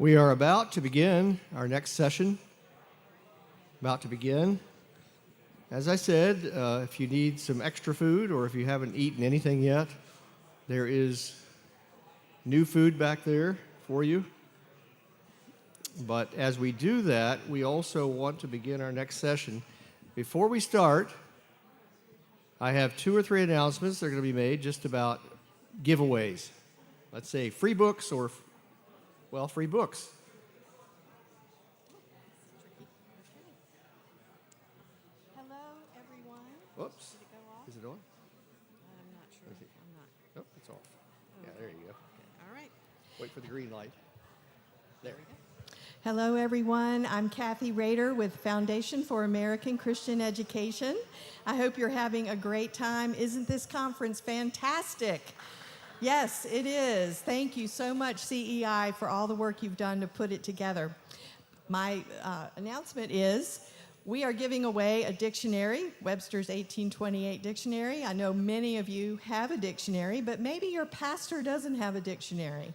We are about to begin our next session. About to begin. As I said, if you need some extra food or if you haven't eaten anything yet, there is new food back there for you. But as we do that, we also want to begin our next session. Before we start, I have 2 or 3 announcements that are going to be made just about giveaways. Let's say free books or, well, free books. Hello, everyone. Whoops. Did it go off? Is it on? I'm not sure. I'm not. Nope, it's off. Yeah, there you go. Okay. All right. Wait for the green light. There. Hello, everyone. I'm Kathy Rader with Foundation for American Christian Education. I hope you're having a great time. Isn't this conference fantastic? Yes, it is. Thank you so much, CEI, for all the work you've done to put it together. My announcement is we are giving away a dictionary, Webster's 1828 dictionary. I know many of you have a dictionary, but maybe your pastor doesn't have a dictionary.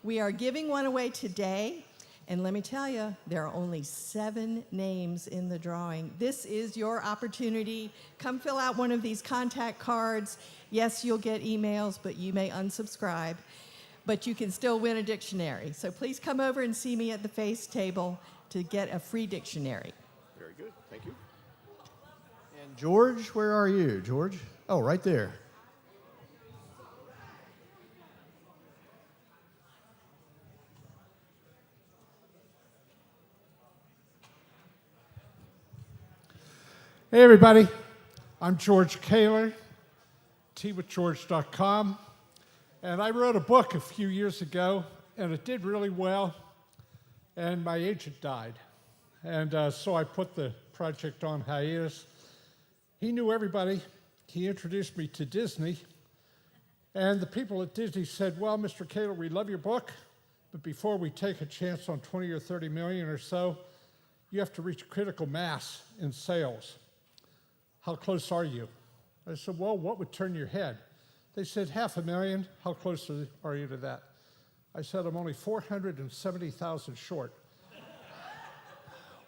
We are giving one away today. And let me tell you, there are only 7 names in the drawing. This is your opportunity. Come fill out one of these contact cards. Yes, you'll get emails, but you may unsubscribe. But you can still win a dictionary. So please come over and see me at the face table to get a free dictionary. Very good. Thank you. And George, where are you, George? Oh, right there. Hey everybody, I'm George Kaler, twithgeorge.com, and I wrote a book a few years ago, and it did really well, and my agent died, and so I put the project on hiatus. He knew everybody. He introduced me to Disney, and the people at Disney said, well, Mr. Kaler, we love your book, but before we take a chance on 20 or 30 million or so, you have to reach critical mass in sales. How close are you? I said, well, what would turn your head? They said, 500,000. How close are you to that? I said, I'm only 470,000 short.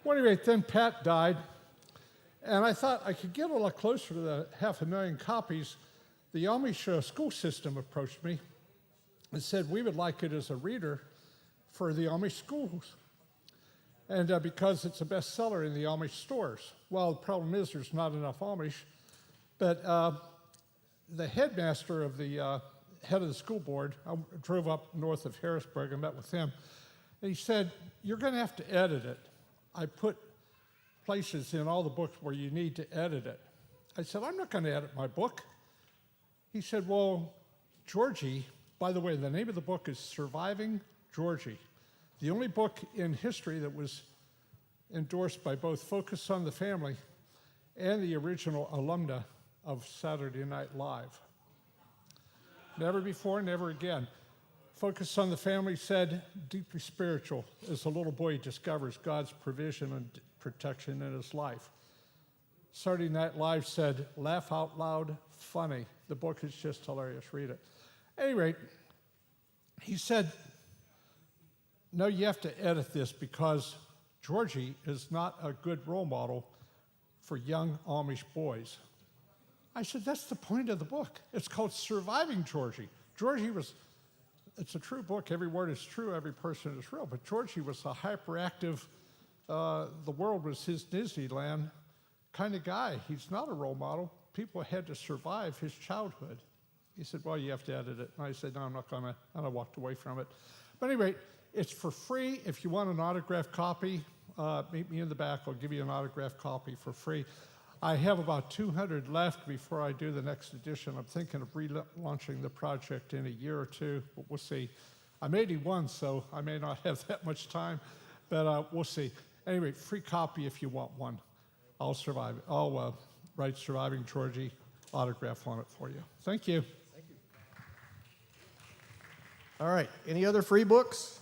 Well, anyway, then Pat died, and I thought I could get a lot closer to the 500,000 copies. The Amish school system approached me and said, we would like it as a reader for the Amish schools. And because it's a bestseller in the Amish stores. Well, the problem is there's not enough Amish, but the headmaster of the head of the school board, I drove up north of Harrisburg and met with him, and he said, you're going to have to edit it. I put places in all the books where you need to edit it. I said, I'm not going to edit my book. He said, well, Georgie, by the way, the name of the book is Surviving Georgie. The only book in history that was endorsed by both Focus on the Family and the original alumna of Saturday Night Live. Never before, never again. Focus on the Family said, deeply spiritual, as a little boy discovers God's provision and protection in his life. Saturday Night Live said, laugh out loud, funny. The book is just hilarious, read it. At any rate, he said, no, you have to edit this because Georgie is not a good role model for young Amish boys. I said, that's the point of the book. It's called Surviving Georgie. Georgie was, it's a true book. Every word is true. Every person is real. But Georgie was a hyperactive, the world was his Disneyland kind of guy. He's not a role model. People had to survive his childhood. He said, well, you have to edit it. And I said, no, I'm not going to. And I walked away from it. But anyway, it's for free. If you want an autographed copy, meet me in the back. I'll give you an autographed copy for free. I have about 200 left before I do the next edition. I'm thinking of relaunching the project in a year or 2, but we'll see. I'm 81, so I may not have that much time, but we'll see. Anyway, free copy if you want one. I'll survive. I'll write Surviving Georgie autograph on it for you. Thank you. Thank you. All right. Any other free books?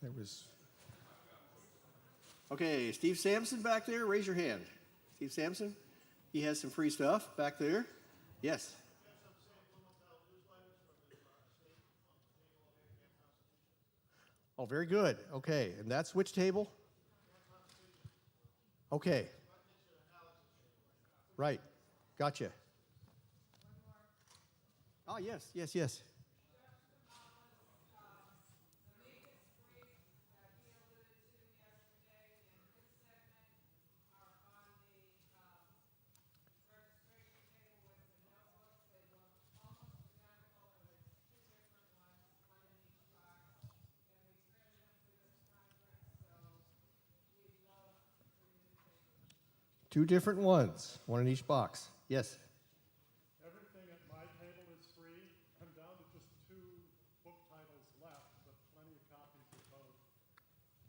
There was. Okay, Steve Sampson back there, raise your hand. Steve Sampson, he has some free stuff back there. Yes. Oh, very good. Okay, and that's which table? Okay. Right. Gotcha. Oh, yes. Two different ones, one in each box. Yes. Everything at my table is free. I'm down to just 2 book titles left, but plenty of copies of both.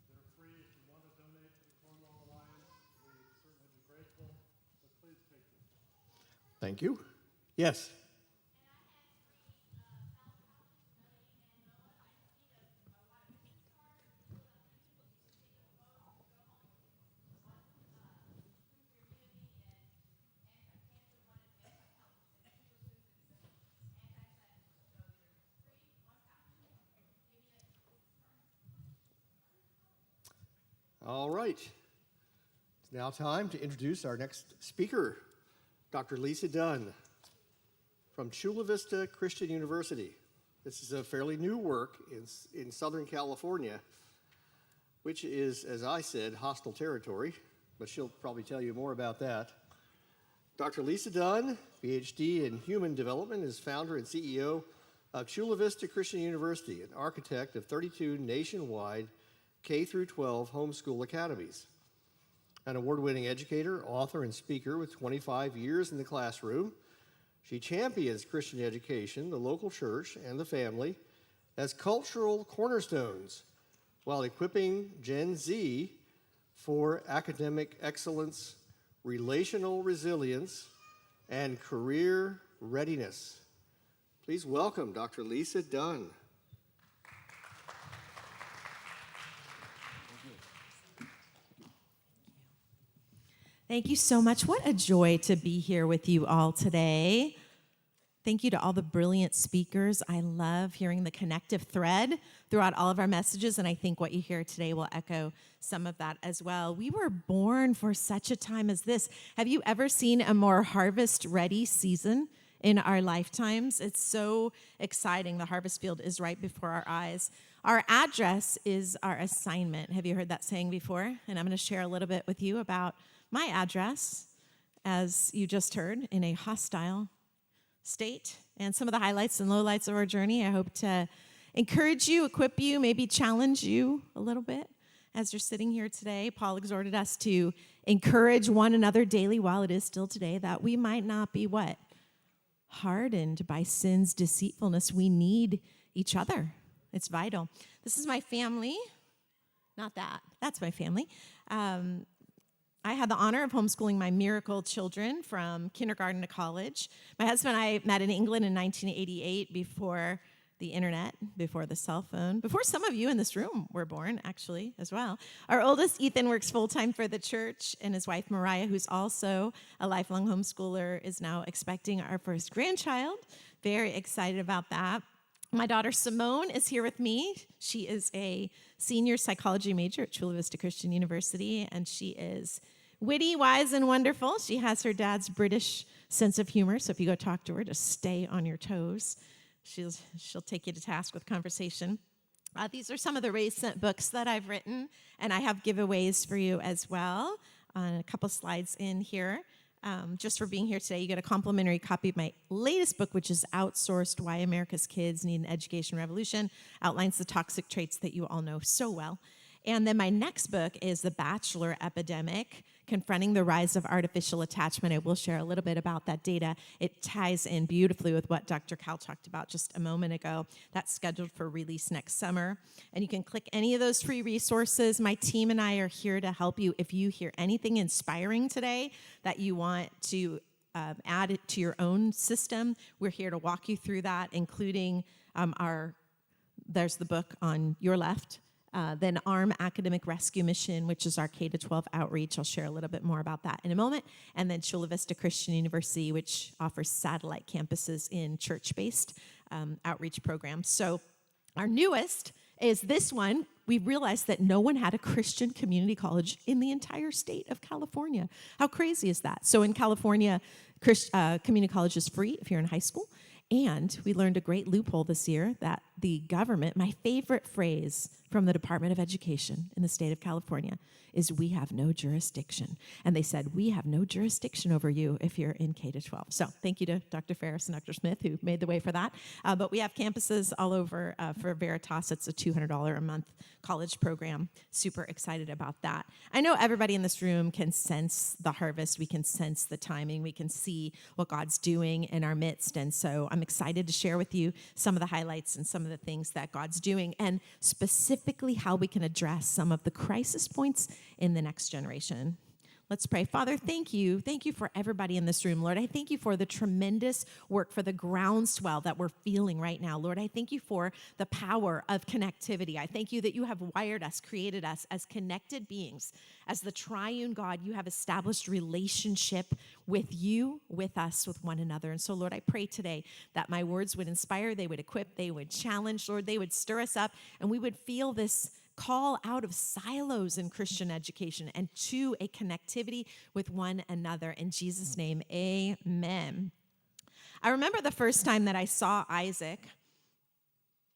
They're free if you want to donate to the Cornwall Alliance. We would certainly be grateful, but please take them. Thank you. Yes. All right. It's now time to introduce our next speaker, Dr. Lisa Dunne from Chula Vista Christian University. This is a fairly new work in Southern California, which is, as I said, hostile territory, but she'll probably tell you more about that. Dr. Lisa Dunne, PhD in Human Development, is founder and CEO of Chula Vista Christian University, an architect of 32 nationwide K-12 homeschool academies. An award-winning educator, author, and speaker with 25 years in the classroom, she champions Christian education, the local church, and the family as cultural cornerstones while equipping Gen Z for academic excellence, relational resilience, and career readiness. Please welcome Dr. Lisa Dunne. Thank you so much. What a joy to be here with you all today. Thank you to all the brilliant speakers. I love hearing the connective thread throughout all of our messages, and I think what you hear today will echo some of that as well. We were born for such a time as this. Have you ever seen a more harvest-ready season in our lifetimes? It's so exciting. The harvest field is right before our eyes. Our address is our assignment. Have you heard that saying before? And I'm going to share a little bit with you about my address, as you just heard, in a hostile state, and some of the highlights and lowlights of our journey. I hope to encourage you, equip you, maybe challenge you a little bit as you're sitting here today. Paul exhorted us to encourage one another daily while it is still today, that we might not be what? Hardened by sin's deceitfulness. We need each other. It's vital. This is my family. Not that. That's my family. I had the honor of homeschooling my miracle children from kindergarten to college. My husband and I met in England in 1988, before the internet, before the cell phone, before some of you in this room were born, actually, as well. Our oldest, Ethan, works full-time for the church, and his wife, Mariah, who's also a lifelong homeschooler, is now expecting our first grandchild. Very excited about that. My daughter, Simone, is here with me. She is a senior psychology major at Chula Vista Christian University, and she is witty, wise, and wonderful. She has her dad's British sense of humor, so if you go talk to her, just stay on your toes. She'll take you to task with conversation. These are some of the recent books that I've written, and I have giveaways for you as well. On a couple slides in here. Just for being here today, you get a complimentary copy of my latest book, which is Outsourced: Why America's Kids Need an Education Revolution. Outlines the toxic traits that you all know so well. And then my next book is The Bachelor Epidemic: Confronting the Rise of Artificial Attachment. I will share a little bit about that data. It ties in beautifully with what Dr. Cal talked about just a moment ago. That's scheduled for release next summer. And you can click any of those free resources. My team and I are here to help you. If you hear anything inspiring today that you want to add it to your own system, we're here to walk you through that, including there's the book on your left, then ARM Academic Rescue Mission, which is our K-12 outreach. I'll share a little bit more about that in a moment. And then Chula Vista Christian University, which offers satellite campuses in church-based outreach programs. So our newest is this one. we realized that no one had a Christian community college in the entire state of California. How crazy is that? So in California, community college is free if you're in high school. And we learned a great loophole this year that the government, my favorite phrase from the Department of Education in the state of California is, we have no jurisdiction. And they said, we have no jurisdiction over you if you're in K-12. So thank you to Dr. Ferris and Dr. Smith who made the way for that. But we have campuses all over for Veritas. It's a $200 a month college program. Super excited about that. I know everybody in this room can sense the harvest. We can sense the timing. We can see what God's doing in our midst. And so I'm excited to share with you some of the highlights and some of the things that God's doing, and specifically how we can address some of the crisis points in the next generation. Let's pray. Father, thank you. Thank you for everybody in this room, Lord. I thank you for the tremendous work, for the groundswell that we're feeling right now. Lord, I thank you for the power of connectivity. I thank you that you have wired us, created us as connected beings. As the triune God, you have established relationship with you, with us, with one another. And so, Lord, I pray today that my words would inspire, they would equip, they would challenge, Lord, they would stir us up, and we would feel this call out of silos in Christian education and to a connectivity with one another. In Jesus' name, amen. I remember the first time that I saw Isaac.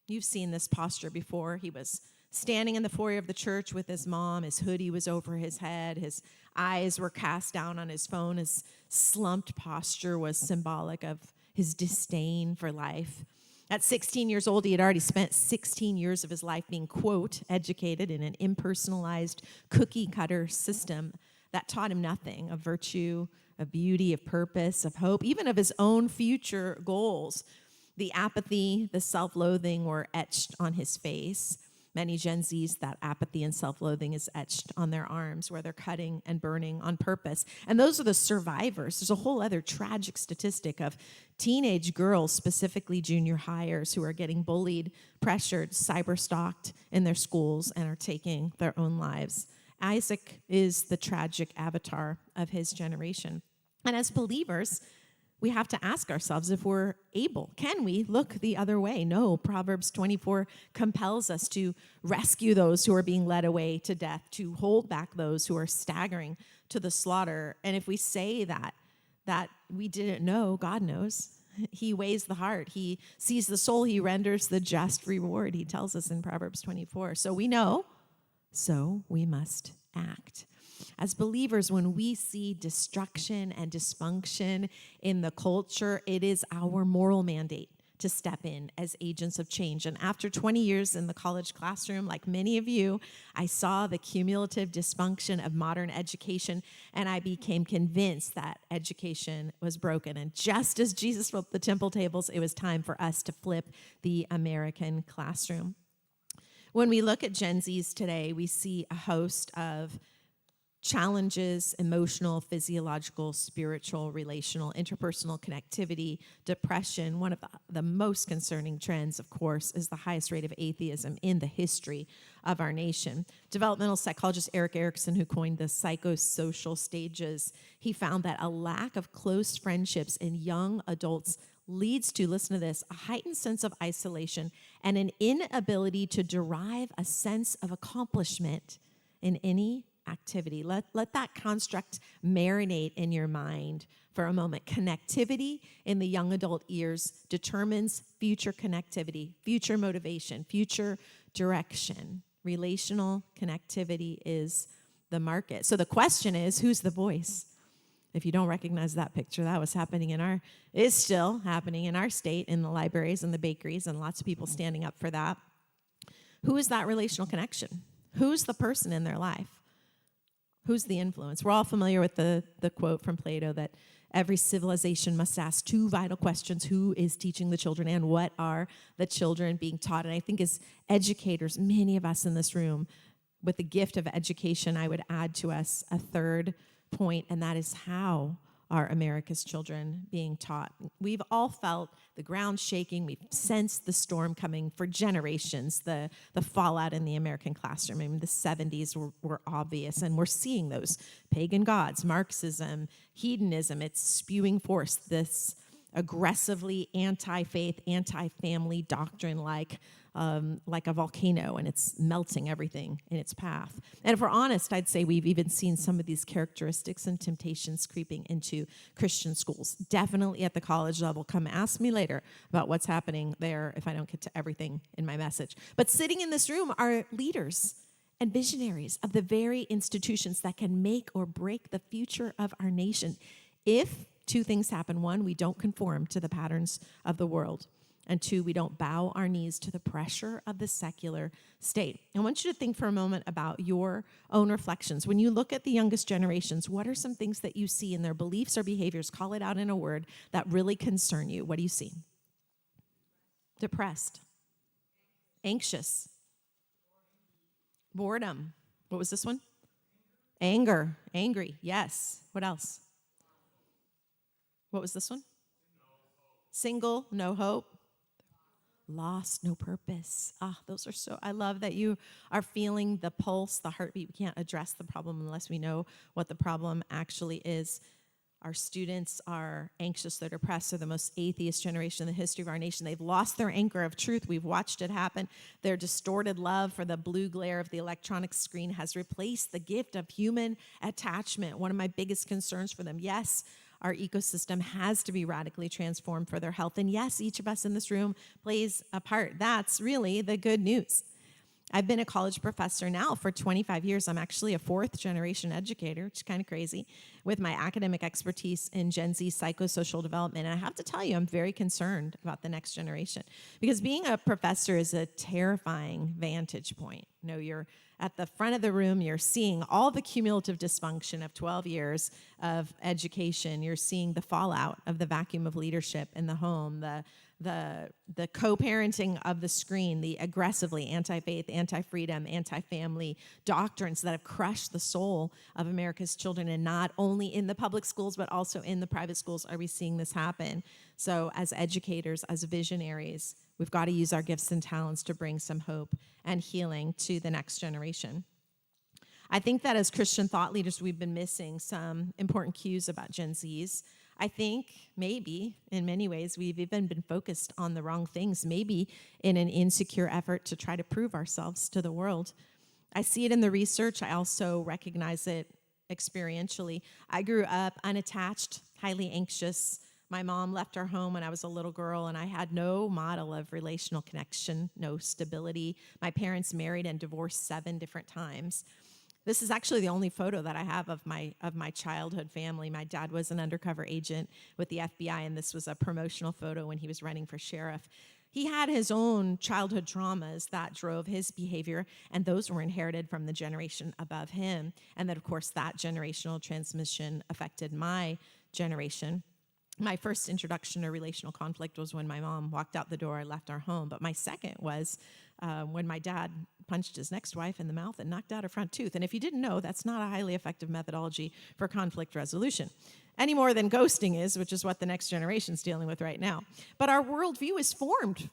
You've seen this posture before. He was standing in the foyer of the church with his mom. His hoodie was over his head. His eyes were cast down on his phone. His slumped posture was symbolic of his disdain for life. At 16 years old, he had already spent 16 years of his life being, quote, educated in an impersonalized cookie-cutter system that taught him nothing of virtue, of beauty, of purpose, of hope, even of his own future goals. The apathy, the self-loathing were etched on his face. Many Gen Zs, that apathy and self-loathing is etched on their arms where they're cutting and burning on purpose. And those are the survivors. There's a whole other tragic statistic of teenage girls, specifically junior hires, who are getting bullied, pressured, cyber-stalked in their schools and are taking their own lives. Isaac is the tragic avatar of his generation. And as believers, we have to ask ourselves if we're able. Can we look the other way? No. Proverbs 24 compels us to rescue those who are being led away to death, to hold back those who are staggering to the slaughter. And if we say that we didn't know, God knows. He weighs the heart. He sees the soul. He renders the just reward. He tells us in Proverbs 24. So we know, so we must act. As believers, when we see destruction and dysfunction in the culture, it is our moral mandate to step in as agents of change. And after 20 years in the college classroom, like many of you, I saw the cumulative dysfunction of modern education, and I became convinced that education was broken. And just as Jesus flipped the temple tables, it was time for us to flip the American classroom. When we look at Gen Zs today, we see a host of challenges: emotional, physiological, spiritual, relational, interpersonal connectivity, depression. One of the most concerning trends, of course, is the highest rate of atheism in the history of our nation. Developmental psychologist Eric Erickson, who coined the psychosocial stages, he found that a lack of close friendships in young adults leads to, listen to this, a heightened sense of isolation and an inability to derive a sense of accomplishment in any activity. Let that construct marinate in your mind for a moment. Connectivity in the young adult years determines future connectivity, future motivation, future direction. Relational connectivity is the market. So the question is, who's the voice? If you don't recognize that picture, that was is still happening in our state, in the libraries and the bakeries, and lots of people standing up for that. Who is that relational connection? Who's the person in their life? Who's the influence? We're all familiar with the quote from Plato that every civilization must ask two vital questions: who is teaching the children, and what are the children being taught? And I think as educators, many of us in this room, with the gift of education, I would add to us a third point, and that is, how are America's children being taught? We've all felt the ground shaking. We've sensed the storm coming for generations, the fallout in the American classroom. I mean, the 70s were obvious, and we're seeing those pagan gods, Marxism, hedonism. It's spewing forth this aggressively anti-faith, anti-family doctrine like like a volcano, and it's melting everything in its path. And if we're honest, I'd say we've even seen some of these characteristics and temptations creeping into Christian schools, definitely at the college level. Come ask me later about what's happening there if I don't get to everything in my message. But sitting in this room are leaders and visionaries of the very institutions that can make or break the future of our nation. If two things happen: one, we don't conform to the patterns of the world, and two, we don't bow our knees to the pressure of the secular state. I want you to think for a moment about your own reflections. When you look at the youngest generations, what are some things that you see in their beliefs or behaviors? Call it out in a word that really concern you. What do you see? Depressed. Anxious. Boredom. What was this one? Anger. Angry. Yes. What else? What was this one? Single. No hope. Lost, no purpose. Those are so, I love that you are feeling the pulse, the heartbeat. We can't address the problem unless we know what the problem actually is. Our students are anxious, they're depressed. They're the most atheist generation in the history of our nation. They've lost their anchor of truth. We've watched it happen. Their distorted love for the blue glare of the electronic screen has replaced the gift of human attachment. One of my biggest concerns for them. Yes, our ecosystem has to be radically transformed for their health. And yes, each of us in this room plays a part. That's really the good news. I've been a college professor now for 25 years. I'm actually a fourth generation educator, which is kind of crazy, with my academic expertise in Gen Z psychosocial development. And I have to tell you, I'm very concerned about the next generation, because being a professor is a terrifying vantage point. You know, you're at the front of the room, you're seeing all the cumulative dysfunction of 12 years of education. You're seeing the fallout of the vacuum of leadership in the home, the co-parenting of the screen, the aggressively anti-faith, anti-freedom, anti-family doctrines that have crushed the soul of America's children. And not only in the public schools, but also in the private schools are we seeing this happen. So as educators, as visionaries, we've got to use our gifts and talents to bring some hope and healing to the next generation. I think that as Christian thought leaders, we've been missing some important cues about Gen Zs. I think maybe in many ways we've even been focused on the wrong things, maybe in an insecure effort to try to prove ourselves to the world. I see it in the research. I also recognize it experientially. I grew up unattached, highly anxious. My mom left our home when I was a little girl, and I had no model of relational connection, no stability. My parents married and divorced 7 different times. This is actually the only photo that I have of my childhood family. My dad was an undercover agent with the FBI, and this was a promotional photo when he was running for sheriff. He had his own childhood traumas that drove his behavior, and those were inherited from the generation above him. And then, of course, that generational transmission affected my generation. My first introduction to relational conflict was when my mom walked out the door and left our home. But my second was when my dad punched his next wife in the mouth and knocked out her front tooth. And if you didn't know, that's not a highly effective methodology for conflict resolution, any more than ghosting is, which is what the next generation's dealing with right now. But our worldview is forged,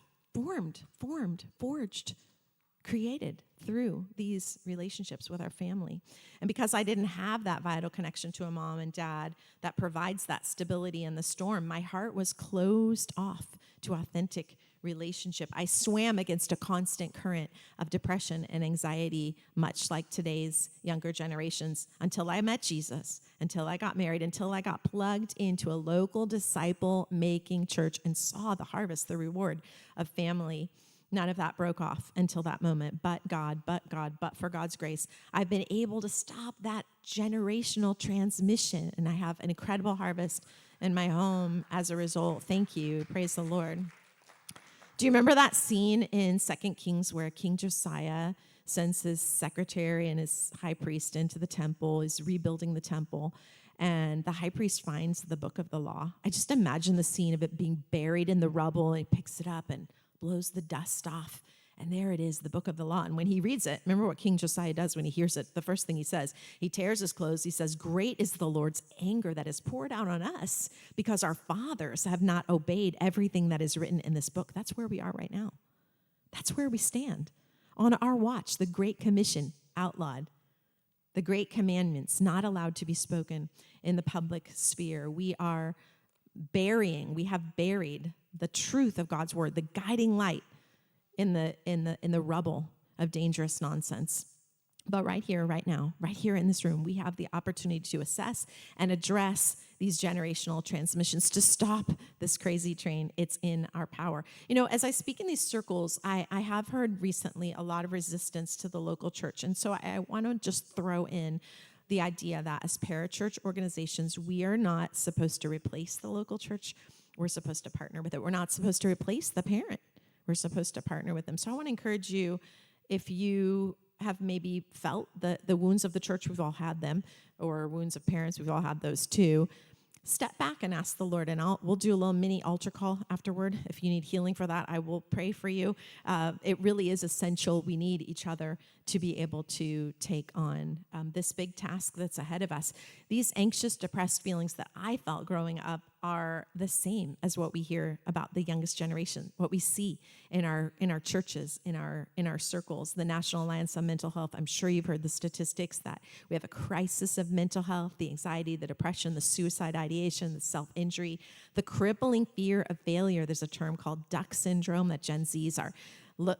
created through these relationships with our family. And because I didn't have that vital connection to a mom and dad that provides that stability in the storm, my heart was closed off to authentic relationship. I swam against a constant current of depression and anxiety, much like today's younger generations, until I met Jesus, until I got married, until I got plugged into a local disciple-making church and saw the harvest, the reward of family. None of that broke off until that moment. But for God's grace, I've been able to stop that generational transmission, and I have an incredible harvest in my home as a result. Thank you. Praise the Lord. Do you remember that scene in 2 Kings where King Josiah sends his secretary and his high priest into the temple, is rebuilding the temple, and the high priest finds the book of the law? I just imagine the scene of it being buried in the rubble, and he picks it up and blows the dust off, and there it is, the book of the law. And when he reads it, remember what King Josiah does when he hears it? The first thing he says, he tears his clothes. He says, "Great is the Lord's anger that is poured out on us because our fathers have not obeyed everything that is written in this book." That's where we are right now. That's where we stand. On our watch, the Great Commission outlawed. The Great Commandments not allowed to be spoken in the public sphere. We have buried the truth of God's word, the guiding light in the rubble of dangerous nonsense. But right here, right now, right here in this room, we have the opportunity to assess and address these generational transmissions, to stop this crazy train. It's in our power. You know, as I speak in these circles, I have heard recently a lot of resistance to the local church. And so I want to just throw in the idea that as parachurch organizations, we are not supposed to replace the local church. We're supposed to partner with it. We're not supposed to replace the parent. We're supposed to partner with them. So I want to encourage you, if you have maybe felt the wounds of the church, we've all had them, or wounds of parents, we've all had those too. Step back and ask the Lord, and we'll do a little mini altar call afterward. If you need healing for that, I will pray for you. It really is essential. We need each other to be able to take on this big task that's ahead of us. These anxious, depressed feelings that I felt growing up are the same as what we hear about the youngest generation, what we see in our churches, in our circles. The National Alliance on Mental Health, I'm sure you've heard the statistics that we have a crisis of mental health, the anxiety, the depression, the suicide ideation, the self-injury, the crippling fear of failure. There's a term called duck syndrome that Gen Zs are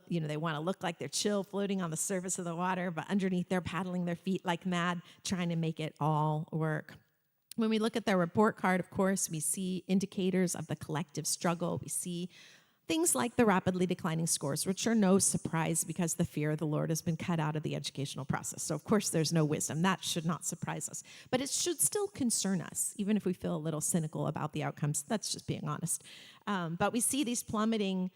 they want to look like they're chill, floating on the surface of the water, but underneath they're paddling their feet like mad, trying to make it all work. When we look at their report card, of course, we see indicators of the collective struggle. We see things like the rapidly declining scores, which are no surprise because the fear of the Lord has been cut out of the educational process. So, of course, there's no wisdom. That should not surprise us. But it should still concern us, even if we feel a little cynical about the outcomes. That's just being honest. But we see these plummeting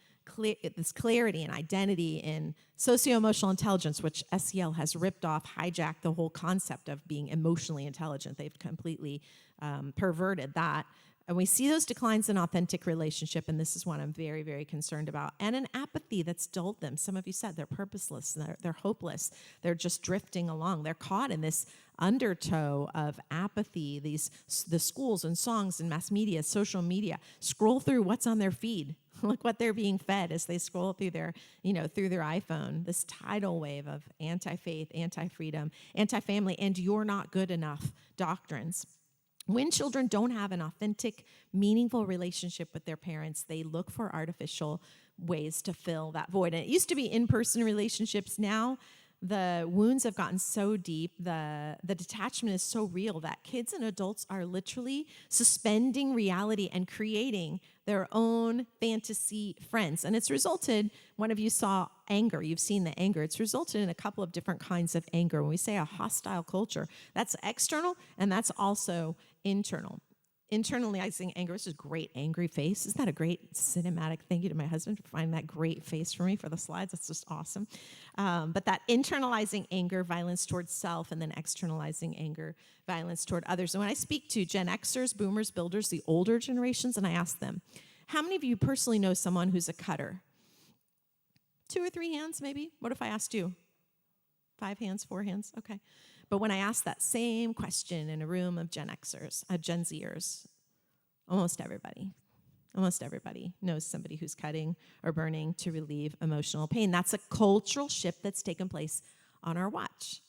this clarity and identity in socio-emotional intelligence, which SEL has ripped off, hijacked the whole concept of being emotionally intelligent. They've completely perverted that. And we see those declines in authentic relationship, and this is what I'm very, very concerned about, and an apathy that's dulled them. Some of you said they're purposeless, they're hopeless, they're just drifting along. They're caught in this undertow of apathy. The schools and songs and mass media, social media, scroll through what's on their feed. Look what they're being fed as they scroll through their iPhone. This tidal wave of anti-faith, anti-freedom, anti-family, and you're not good enough doctrines. When children don't have an authentic, meaningful relationship with their parents, they look for artificial ways to fill that void. And it used to be in-person relationships. Now, the wounds have gotten so deep, the detachment is so real that kids and adults are literally suspending reality and creating their own fantasy friends. And it's resulted, one of you saw anger, you've seen the anger. It's resulted in a couple of different kinds of anger. When we say a hostile culture, that's external and that's also internal. Internalizing anger, this is great angry face. Isn't that a great cinematic? Thank you to my husband for finding that great face for me for the slides. That's just awesome. But that internalizing anger, violence towards self, and then externalizing anger, violence toward others. And when I speak to Gen Xers, boomers, builders, the older generations, and I ask them, how many of you personally know someone who's a cutter? 2 or 3 hands, maybe? What if I asked you? 5 hands, 4 hands? Okay. But when I ask that same question in a room of Gen Xers, Gen Zers, almost everybody knows somebody who's cutting or burning to relieve emotional pain. That's a cultural shift that's taken place on our watch.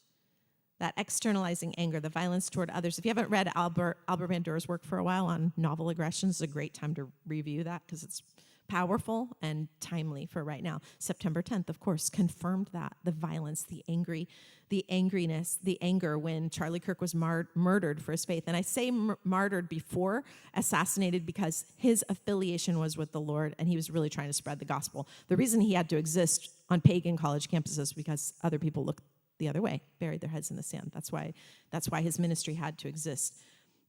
That externalizing anger, the violence toward others. If you haven't read Albert Bandura's work for a while on novel aggressions, it's a great time to review that because it's powerful and timely for right now. September 10th, of course, confirmed that. The violence, the angriness, the anger when Charlie Kirk was murdered for his faith. And I say martyred before assassinated because his affiliation was with the Lord and he was really trying to spread the gospel. The reason he had to exist on pagan college campuses is because other people looked the other way, buried their heads in the sand. That's why his ministry had to exist.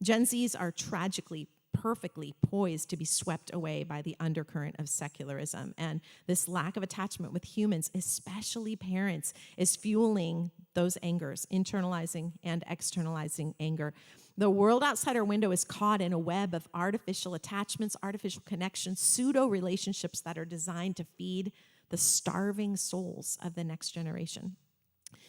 Gen Zs are tragically perfectly poised to be swept away by the undercurrent of secularism. And this lack of attachment with humans, especially parents, is fueling those angers, internalizing and externalizing anger. The world outside our window is caught in a web of artificial attachments, artificial connections, pseudo-relationships that are designed to feed the starving souls of the next generation.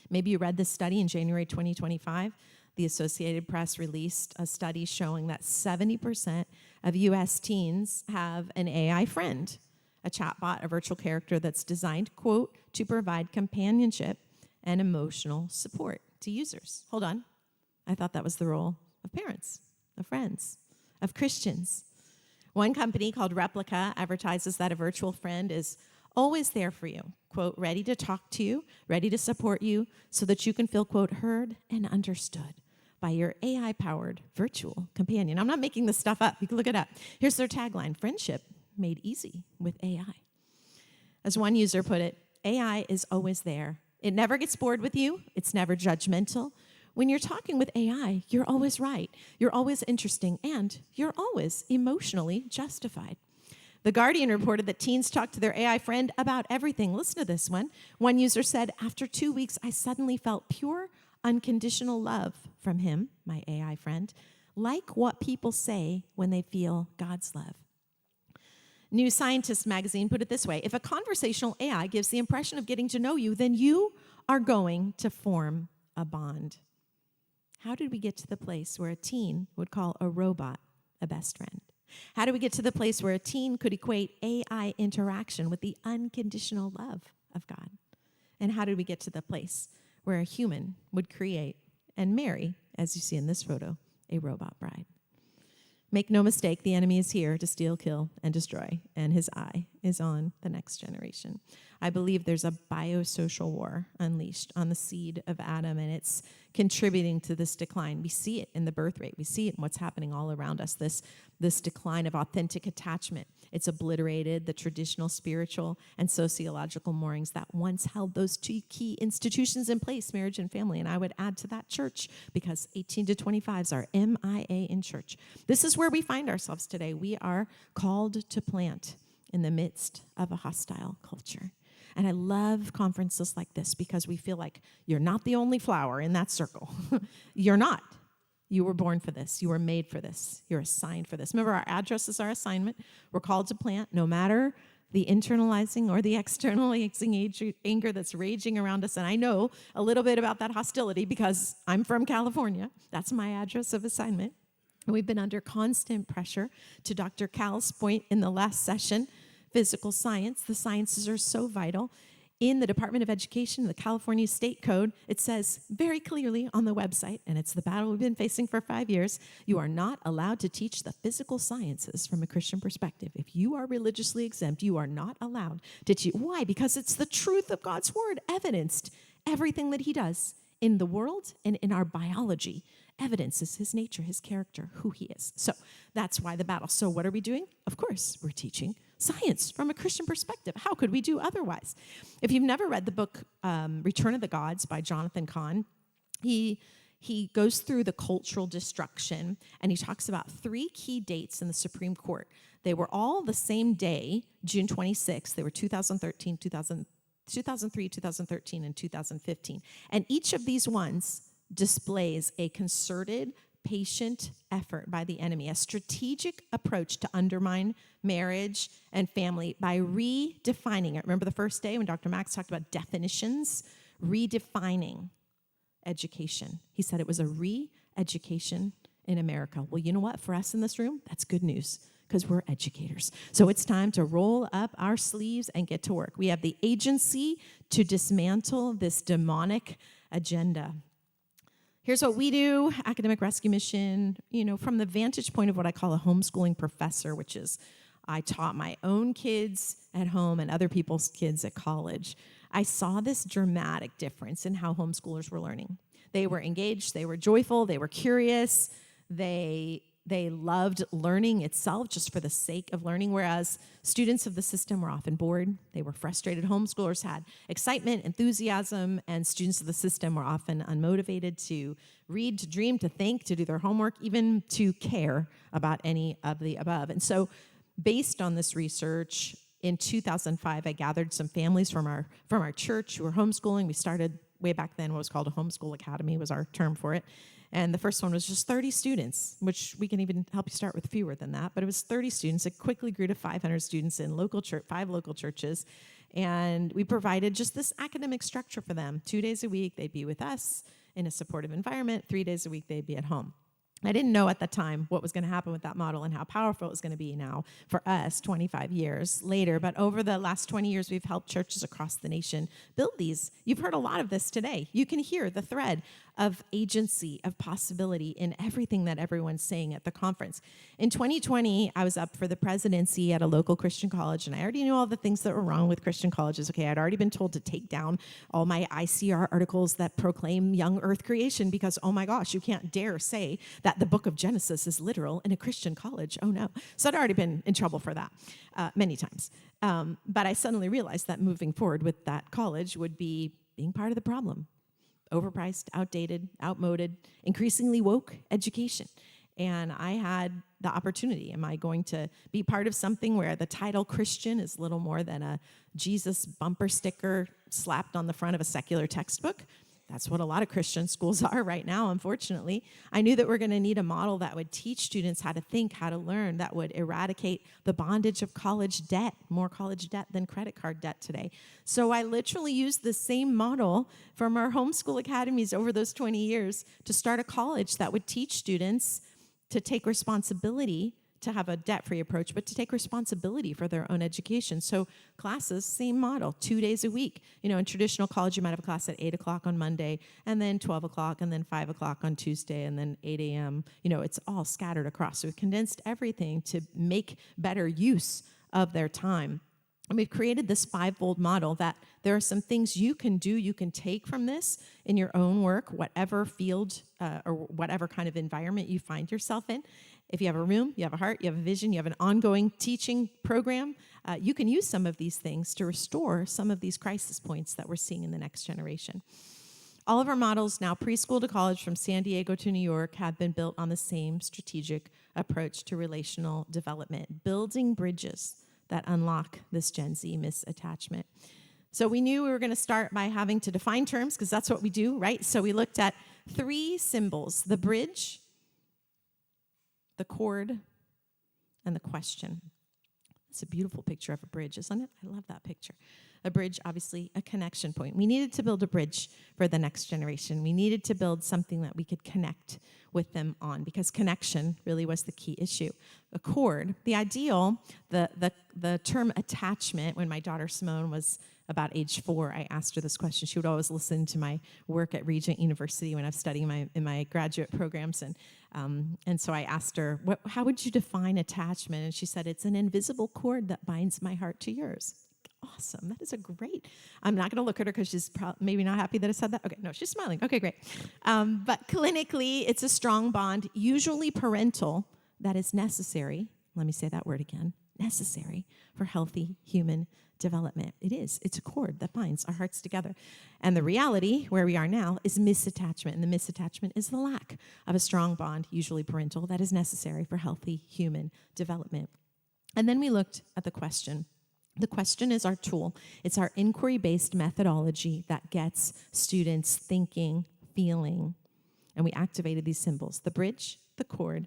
Maybe you read this study in January 2025. The Associated Press released a study showing that 70% of U.S. teens have an AI friend, a chatbot, a virtual character that's designed, quote, to provide companionship and emotional support to users. Hold on. I thought that was the role of parents, of friends, of Christians. One company called Replica advertises that a virtual friend is always there for you, quote, ready to talk to you, ready to support you so that you can feel, quote, heard and understood by your AI-powered virtual companion. I'm not making this stuff up. You can look it up. Here's their tagline, friendship made easy with AI. As one user put it, AI is always there. It never gets bored with you. It's never judgmental. When you're talking with AI, you're always right. You're always interesting, and you're always emotionally justified. The Guardian reported that teens talk to their AI friend about everything. Listen to this one. One user said, after 2 weeks, I suddenly felt pure, unconditional love from him, my AI friend, like what people say when they feel God's love. New Scientist magazine put it this way: if a conversational AI gives the impression of getting to know you, then you are going to form a bond. How did we get to the place where a teen would call a robot a best friend? How do we get to the place where a teen could equate AI interaction with the unconditional love of God? And how did we get to the place where a human would create and marry, as you see in this photo, a robot bride? Make no mistake, the enemy is here to steal, kill, and destroy, and his eye is on the next generation. I believe there's a biosocial war unleashed on the seed of Adam, and it's contributing to this decline. We see it in the birth rate. We see it in what's happening all around us, this decline of authentic attachment. It's obliterated the traditional spiritual and sociological moorings that once held those two key institutions in place, marriage and family. And I would add to that church, because 18 to 25s are MIA in church. This is where we find ourselves today. We are called to plant in the midst of a hostile culture. And I love conferences like this because we feel like you're not the only flower in that circle. You're not. You were born for this. You were made for this. You're assigned for this. Remember, our address is our assignment. We're called to plant no matter the internalizing or the externalizing anger that's raging around us. And I know a little bit about that hostility because I'm from California. That's my address of assignment. And we've been under constant pressure. To Dr. Cal's point in the last session, physical science, the sciences are so vital. In the Department of Education, the California State Code, it says very clearly on the website, and it's the battle we've been facing for 5 years, you are not allowed to teach the physical sciences from a Christian perspective. If you are religiously exempt, you are not allowed to teach. Why? Because it's the truth of God's word, evidenced. Everything that he does in the world and in our biology evidences his nature, his character, who he is. So that's why the battle. So what are we doing? Of course, we're teaching science from a Christian perspective. How could we do otherwise? If you've never read the book Return of the Gods by Jonathan Cahn, he goes through the cultural destruction, and he talks about 3 key dates in the Supreme Court. They were all the same day, June 26th. They were 2003, 2013, and 2015. And each of these ones displays a concerted, patient effort by the enemy, a strategic approach to undermine marriage and family by redefining it. Remember the first day when Dr. Max talked about definitions? Redefining education. He said it was a re-education in America. Well, you know what? For us in this room, that's good news, because we're educators. So it's time to roll up our sleeves and get to work. We have the agency to dismantle this demonic agenda. Here's what we do, Academic Rescue Mission, from the vantage point of what I call a homeschooling professor, which is I taught my own kids at home and other people's kids at college. I saw this dramatic difference in how homeschoolers were learning. They were engaged, they were joyful, they were curious, they loved learning itself just for the sake of learning, whereas students of the system were often bored. They were frustrated. Homeschoolers had excitement, enthusiasm, and students of the system were often unmotivated to read, to dream, to think, to do their homework, even to care about any of the above. And so based on this research, in 2005, I gathered some families from our church who were homeschooling. We started way back then what was called a homeschool academy was our term for it. And the first one was just 30 students, which we can even help you start with fewer than that. But it was 30 students. It quickly grew to 500 students in 5 local churches. And we provided just this academic structure for them. 2 days a week, they'd be with us in a supportive environment. 3 days a week, they'd be at home. I didn't know at the time what was going to happen with that model and how powerful it was going to be now for us 25 years later. But over the last 20 years, we've helped churches across the nation build these. You've heard a lot of this today. You can hear the thread of agency, of possibility in everything that everyone's saying at the conference. In 2020, I was up for the presidency at a local Christian college, and I already knew all the things that were wrong with Christian colleges. Okay, I'd already been told to take down all my ICR articles that proclaim young earth creation because, oh my gosh, you can't dare say that the book of Genesis is literal in a Christian college. Oh no. So I'd already been in trouble for that many times. But I suddenly realized that moving forward with that college would be being part of the problem. Overpriced, outdated, outmoded, increasingly woke education. And I had the opportunity. Am I going to be part of something where the title Christian is little more than a Jesus bumper sticker slapped on the front of a secular textbook? That's what a lot of Christian schools are right now, unfortunately. I knew that we're going to need a model that would teach students how to think, how to learn, that would eradicate the bondage of college debt, more college debt than credit card debt today. So I literally used the same model from our homeschool academies over those 20 years to start a college that would teach students to take responsibility, to have a debt-free approach, but to take responsibility for their own education. So classes, same model, 2 days a week. You know, in traditional college, you might have a class at 8 o'clock on Monday, and then 12 o'clock, and then 5 o'clock on Tuesday, and then 8 a.m. You know, it's all scattered across. So we've condensed everything to make better use of their time. And we've created this fivefold model that there are some things you can do, you can take from this in your own work, whatever field or whatever kind of environment you find yourself in. If you have a room, you have a heart, you have a vision, you have an ongoing teaching program, you can use some of these things to restore some of these crisis points that we're seeing in the next generation. All of our models, now preschool to college, from San Diego to New York, have been built on the same strategic approach to relational development, building bridges that unlock this Gen Z misattachment. So we knew we were going to start by having to define terms, because that's what we do, right? So we looked at 3 symbols: the bridge, the cord, and the question. It's a beautiful picture of a bridge, isn't it? I love that picture. A bridge, obviously, a connection point. We needed to build a bridge for the next generation. We needed to build something that we could connect with them on, because connection really was the key issue. A cord, the ideal, the term attachment, when my daughter Simone was about age 4, I asked her this question. She would always listen to my work at Regent University when I was studying in my graduate programs, and so I asked her, how would you define attachment? And she said, it's an invisible cord that binds my heart to yours. Awesome. That is a great. I'm not going to look at her because she's maybe not happy that I said that. Okay, no, she's smiling. Okay, great. But clinically, it's a strong bond, usually parental, that is necessary. Let me say that word again. Necessary for healthy human development. It is. It's a cord that binds our hearts together. And the reality, where we are now, is misattachment. And the misattachment is the lack of a strong bond, usually parental, that is necessary for healthy human development. And then we looked at the question. The question is our tool. It's our inquiry-based methodology that gets students thinking, feeling, and we activated these symbols: the bridge, the cord,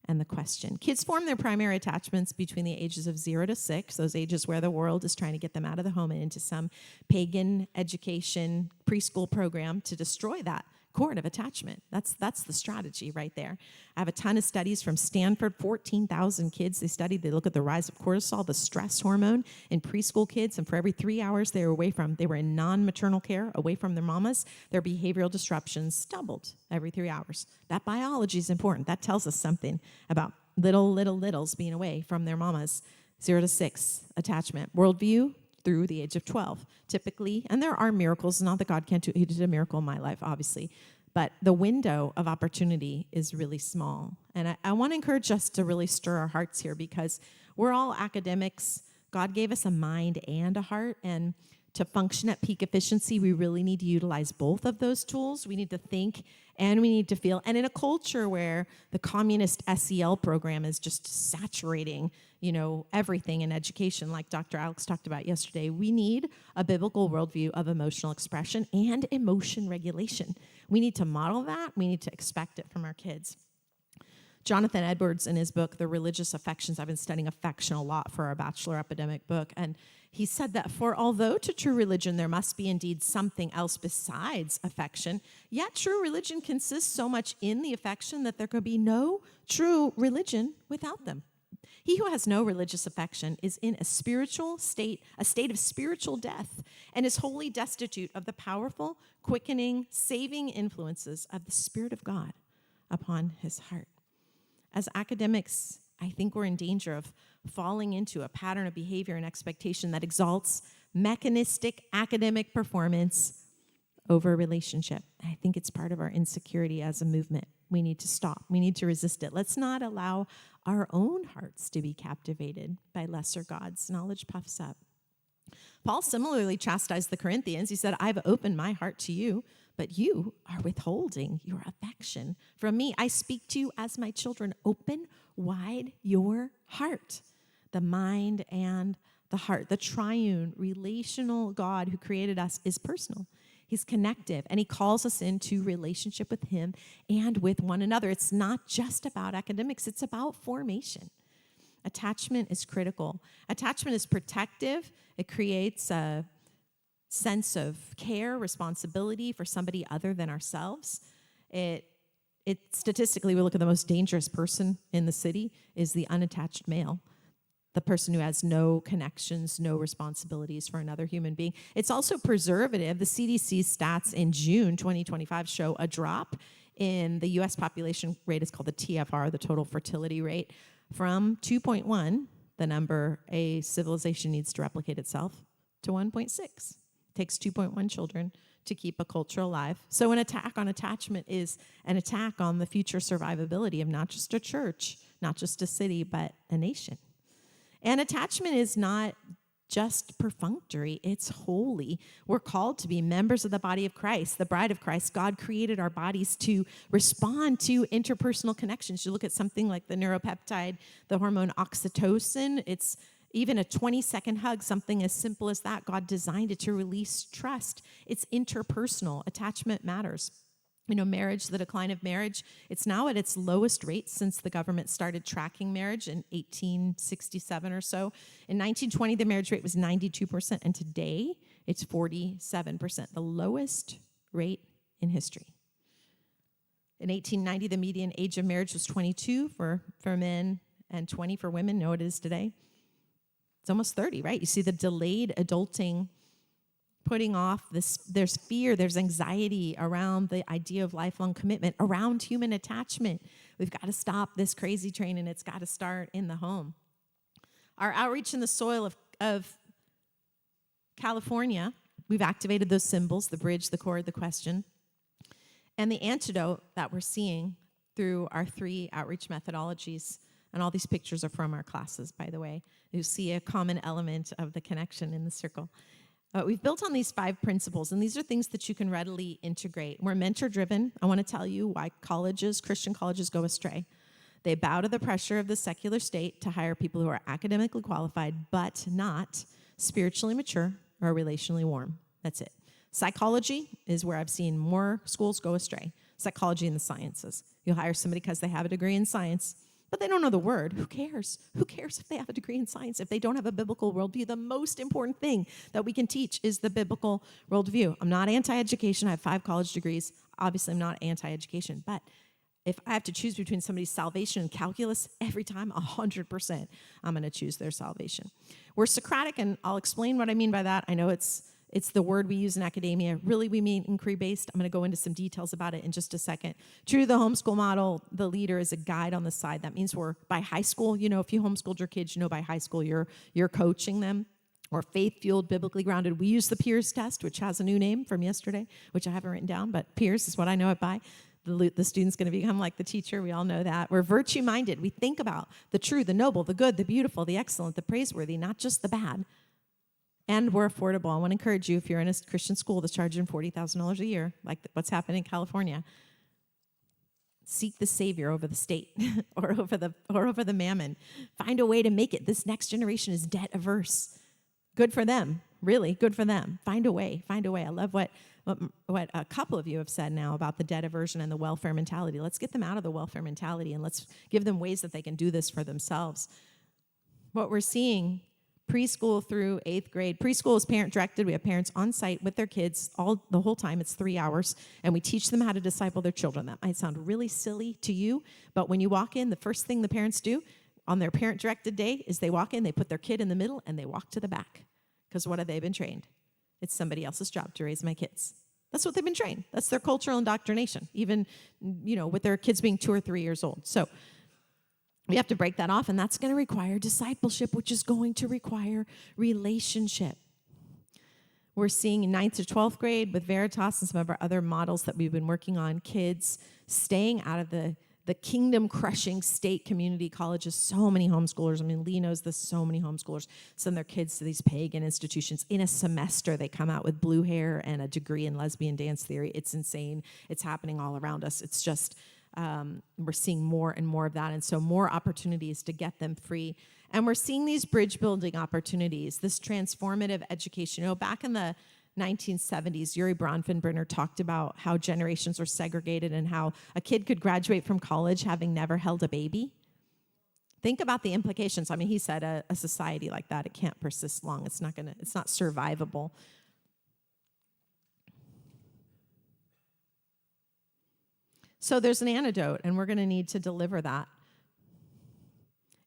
and the question. Kids form their primary attachments between the ages of 0 to 6, those ages where the world is trying to get them out of the home and into some pagan education preschool program to destroy that cord of attachment. That's the strategy right there. I have a ton of studies from Stanford, 14,000 kids they look at the rise of cortisol, the stress hormone in preschool kids, and for every 3 hours they were in non-maternal care, away from their mamas, their behavioral disruptions doubled every 3 hours. That biology is important. That tells us something about littles being away from their mamas. 0 to 6 attachment. Worldview, through the age of 12, typically. And there are miracles, not that God can't do, he did a miracle in my life, obviously, but the window of opportunity is really small. And I want to encourage us to really stir our hearts here, because we're all academics. God gave us a mind and a heart, and to function at peak efficiency, we really need to utilize both of those tools. We need to think and we need to feel. And in a culture where the communist SEL program is just saturating, everything in education, like Dr. Alex talked about yesterday, we need a biblical worldview of emotional expression and emotion regulation. We need to model that. We need to expect it from our kids. Jonathan Edwards, in his book, The Religious Affections, I've been studying affection a lot for our bachelor academic book, and He said that for although to true religion there must be indeed something else besides affection, yet true religion consists so much in the affection that there could be no true religion without them. He who has no religious affection is in a state of spiritual death, and is wholly destitute of the powerful, quickening, saving influences of the Spirit of God upon his heart. As academics, I think we're in danger of falling into a pattern of behavior and expectation that exalts mechanistic academic performance over relationship. I think it's part of our insecurity as a movement. We need to stop. We need to resist it. Let's not allow our own hearts to be captivated by lesser gods. Knowledge puffs up. Paul similarly chastised the Corinthians. He said, I've opened my heart to you, but you are withholding your affection from me. I speak to you as my children. Open wide your heart, the mind and the heart. The triune, relational God who created us is personal. He's connective, and he calls us into relationship with him and with one another. It's not just about academics. It's about formation. Attachment is critical. Attachment is protective. It creates a sense of care, responsibility for somebody other than ourselves. It statistically, we look at the most dangerous person in the city is the unattached male, the person who has no connections, no responsibilities for another human being. It's also preservative. The CDC's stats in June 2025 show a drop in the U.S. population rate. It's called the TFR, the total fertility rate, from 2.1, the number a civilization needs to replicate itself, to 1.6. It takes 2.1 children to keep a culture alive. So an attack on attachment is an attack on the future survivability of not just a church, not just a city, but a nation. And attachment is not just perfunctory, it's holy. We're called to be members of the body of Christ, the bride of Christ. God created our bodies to respond to interpersonal connections. You look at something like the neuropeptide, the hormone oxytocin, it's even a 20-second hug, something as simple as that. God designed it to release trust. It's interpersonal. Attachment matters. You know, marriage, the decline of marriage, it's now at its lowest rate since the government started tracking marriage in 1867 or so. In 1920, the marriage rate was 92%, and today it's 47%, the lowest rate in history. In 1890, the median age of marriage was 22 for men and 20 for women. Know what it is today? It's almost 30, right? You see the delayed adulting, putting off this. There's fear, there's anxiety around the idea of lifelong commitment, around human attachment. We've got to stop this crazy train, and it's got to start in the home. Our outreach in the soil of California, we've activated those symbols, the bridge, the chord, the question. And the antidote that we're seeing through our 3 outreach methodologies, and all these pictures are from our classes, by the way. You see a common element of the connection in the circle. We've built on these 5 principles, and these are things that you can readily integrate. We're mentor-driven. I want to tell you why Christian colleges go astray. They bow to the pressure of the secular state to hire people who are academically qualified, but not spiritually mature or relationally warm. That's it. Psychology is where I've seen more schools go astray. Psychology and the sciences. You'll hire somebody because they have a degree in science, but they don't know the word. Who cares? Who cares if they have a degree in science? If they don't have a biblical worldview, the most important thing that we can teach is the biblical worldview. I'm not anti-education. I have 5 college degrees. Obviously, I'm not anti-education. But if I have to choose between somebody's salvation and calculus, every time, 100%, I'm going to choose their salvation. We're Socratic, and I'll explain what I mean by that. I know it's the word we use in academia. Really, we mean inquiry-based. I'm going to go into some details about it in just a second. True to the homeschool model, the leader is a guide on the side. That means we're, by high school, if you homeschooled your kids, by high school you're coaching them. Or faith-fueled, biblically grounded. We use the Peers test, which has a new name from yesterday, which I haven't written down, but Peers is what I know it by. The student's going to become like the teacher. We all know that. We're virtue-minded. We think about the true, the noble, the good, the beautiful, the excellent, the praiseworthy, not just the bad. And we're affordable. I want to encourage you, if you're in a Christian school that's charging $40,000 a year, like what's happening in California, seek the Savior over the state or over the mammon. Find a way to make it. This next generation is debt averse. Good for them, really, good for them. Find a way. I love what a couple of you have said now about the debt aversion and the welfare mentality. Let's get them out of the welfare mentality, and let's give them ways that they can do this for themselves. What we're seeing preschool through 8th grade. Preschool is parent-directed. We have parents on site with their kids the whole time. It's 3 hours, and we teach them how to disciple their children. That might sound really silly to you, but when you walk in, the first thing the parents do on their parent-directed day is they walk in, they put their kid in the middle, and they walk to the back. Because what have they been trained? It's somebody else's job to raise my kids. That's what they've been trained. That's their cultural indoctrination, even, with their kids being 2 or 3 years old. So we have to break that off, and that's going to require discipleship, which is going to require relationship. We're seeing in 9th to 12th grade with Veritas and some of our other models that we've been working on, kids staying out of the kingdom-crushing state community colleges. So many homeschoolers. I mean, Lee knows this. So many homeschoolers send their kids to these pagan institutions. In a semester, they come out with blue hair and a degree in lesbian dance theory. It's insane. It's happening all around us. It's just, we're seeing more and more of that. And so more opportunities to get them free. And we're seeing these bridge-building opportunities, this transformative education. Back in the 1970s, Yuri Bronfenbrenner talked about how generations were segregated and how a kid could graduate from college having never held a baby. Think about the implications. I mean, he said a society like that, it can't persist long. It's not survivable. So there's an antidote, and we're going to need to deliver that.